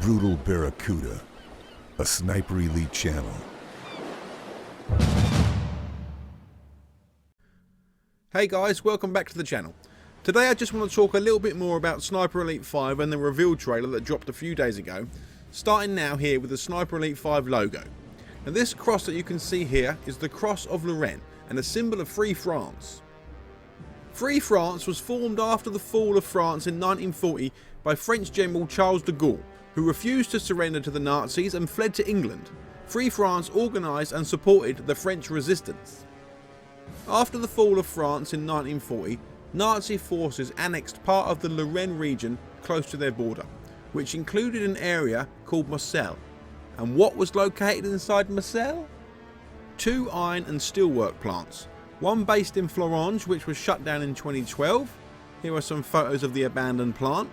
Brutal Barracuda, a Sniper Elite channel. Hey guys, welcome back to the channel. Today I just want to talk a little bit more about Sniper Elite 5 and the reveal trailer that dropped a few days ago, starting now here with the Sniper Elite 5 logo. Now this cross that you can see here is the Cross of Lorraine and a symbol of Free France. Free France was formed after the fall of France in 1940 by French General Charles de Gaulle, who refused to surrender to the Nazis and fled to England. Free France organised and supported the French resistance. After the fall of France in 1940, Nazi forces annexed part of the Lorraine region close to their border, which included an area called Moselle. And what was located inside Moselle? Two iron and steelwork plants, one based in Florange, which was shut down in 2012. Here are some photos of the abandoned plant.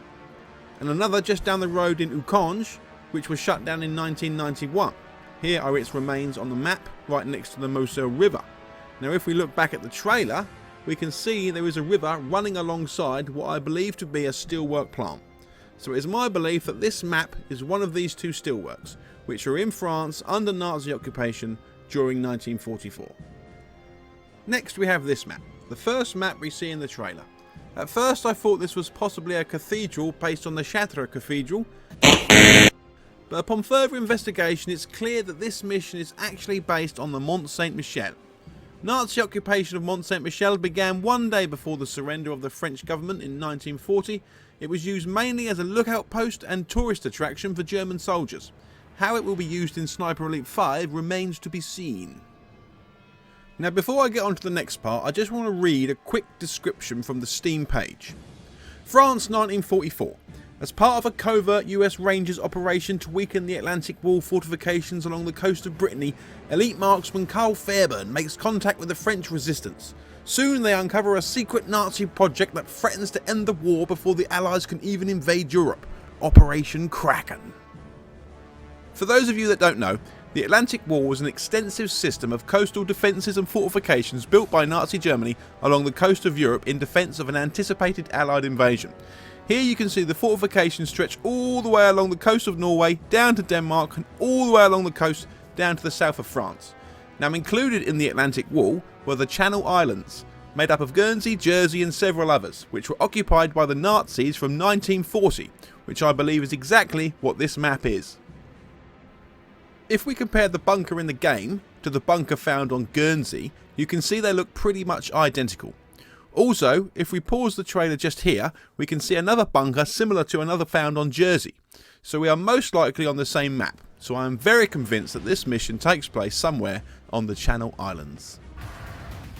And another just down the road in Uconge, which was shut down in 1991. Here are its remains on the map, right next to the Moselle River. Now if we look back at the trailer, we can see there is a river running alongside what I believe to be a steelwork plant. So it is my belief that this map is one of these two steelworks, which are in France under Nazi occupation during 1944. Next we have this map, the first map we see in the trailer. At first I thought this was possibly a cathedral based on the Chartres Cathedral, but upon further investigation it's clear that this mission is actually based on the Mont Saint-Michel. Nazi occupation of Mont Saint-Michel began one day before the surrender of the French government in 1940. It was used mainly as a lookout post and tourist attraction for German soldiers. How it will be used in Sniper Elite 5 remains to be seen. Now before I get on to the next part, I just want to read a quick description from the Steam page. France 1944. As part of a covert US Rangers operation to weaken the Atlantic Wall fortifications along the coast of Brittany, elite marksman Carl Fairbairn makes contact with the French resistance. Soon they uncover a secret Nazi project that threatens to end the war before the Allies can even invade Europe. Operation Kraken. For those of you that don't know, the Atlantic Wall was an extensive system of coastal defences and fortifications built by Nazi Germany along the coast of Europe in defence of an anticipated Allied invasion. Here you can see the fortifications stretch all the way along the coast of Norway, down to Denmark, and all the way along the coast down to the south of France. Now included in the Atlantic Wall were the Channel Islands, made up of Guernsey, Jersey and several others, which were occupied by the Nazis from 1940, which I believe is exactly what this map is. If we compare the bunker in the game to the bunker found on Guernsey, you can see they look pretty much identical. Also, if we pause the trailer just here, we can see another bunker similar to another found on Jersey. So we are most likely on the same map, so I am very convinced that this mission takes place somewhere on the Channel Islands.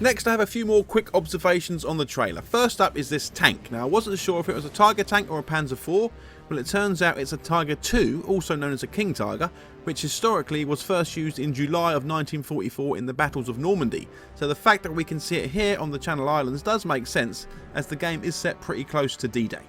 Next I have a few more quick observations on the trailer. First up is this tank. Now I wasn't sure if it was a Tiger tank or a Panzer IV, but it turns out it's a Tiger II, also known as a King Tiger, which historically was first used in July of 1944 in the battles of Normandy. So the fact that we can see it here on the Channel Islands does make sense, as the game is set pretty close to D-Day.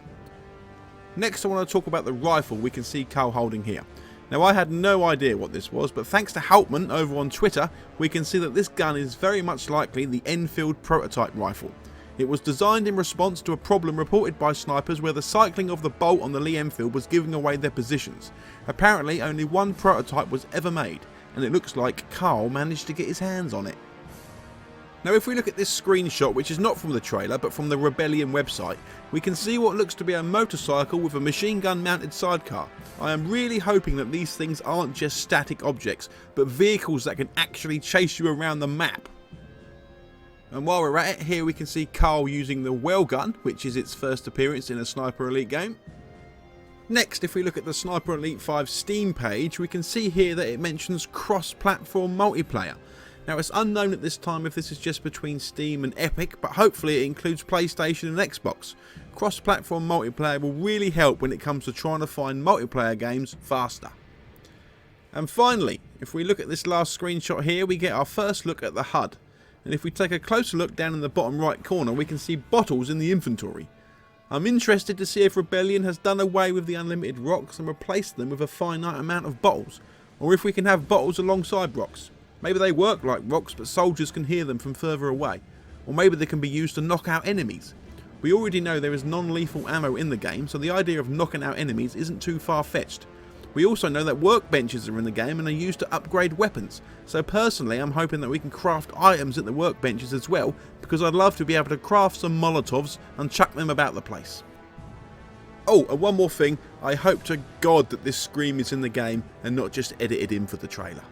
Next I want to talk about the rifle we can see Carl holding here. Now I had no idea what this was, but thanks to Hauptmann over on Twitter, we can see that this gun is very much likely the Enfield prototype rifle. It was designed in response to a problem reported by snipers where the cycling of the bolt on the Lee Enfield was giving away their positions. Apparently only one prototype was ever made, and it looks like Carl managed to get his hands on it. Now if we look at this screenshot, which is not from the trailer but from the Rebellion website, we can see what looks to be a motorcycle with a machine gun mounted sidecar. I am really hoping that these things aren't just static objects, but vehicles that can actually chase you around the map. And while we're at it, here we can see Carl using the well gun, which is its first appearance in a Sniper Elite game. Next, if we look at the Sniper Elite 5 Steam page, we can see here that it mentions cross-platform multiplayer. Now it's unknown at this time if this is just between Steam and Epic, but hopefully it includes PlayStation and Xbox. Cross-platform multiplayer will really help when it comes to trying to find multiplayer games faster. And finally, if we look at this last screenshot here, we get our first look at the HUD. And if we take a closer look down in the bottom right corner, we can see bottles in the inventory. I'm interested to see if Rebellion has done away with the unlimited rocks and replaced them with a finite amount of bottles, or if we can have bottles alongside rocks. Maybe they work like rocks but soldiers can hear them from further away, or maybe they can be used to knock out enemies. We already know there is non-lethal ammo in the game, so the idea of knocking out enemies isn't too far-fetched. We also know that workbenches are in the game and are used to upgrade weapons, so personally I'm hoping that we can craft items at the workbenches as well, because I'd love to be able to craft some Molotovs and chuck them about the place. Oh, and one more thing, I hope to God that this scream is in the game and not just edited in for the trailer.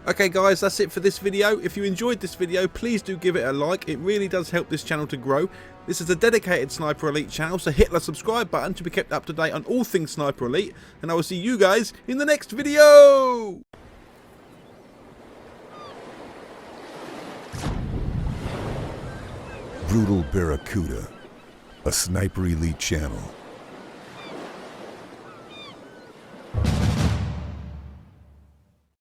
Okay guys, that's it for this video. If you enjoyed this video, please do give it a like. It really does help this channel to grow. This is a dedicated Sniper Elite channel, so hit the subscribe button to be kept up to date on all things Sniper Elite, and I will see you guys in the next video! Brutal Barracuda, a Sniper Elite channel.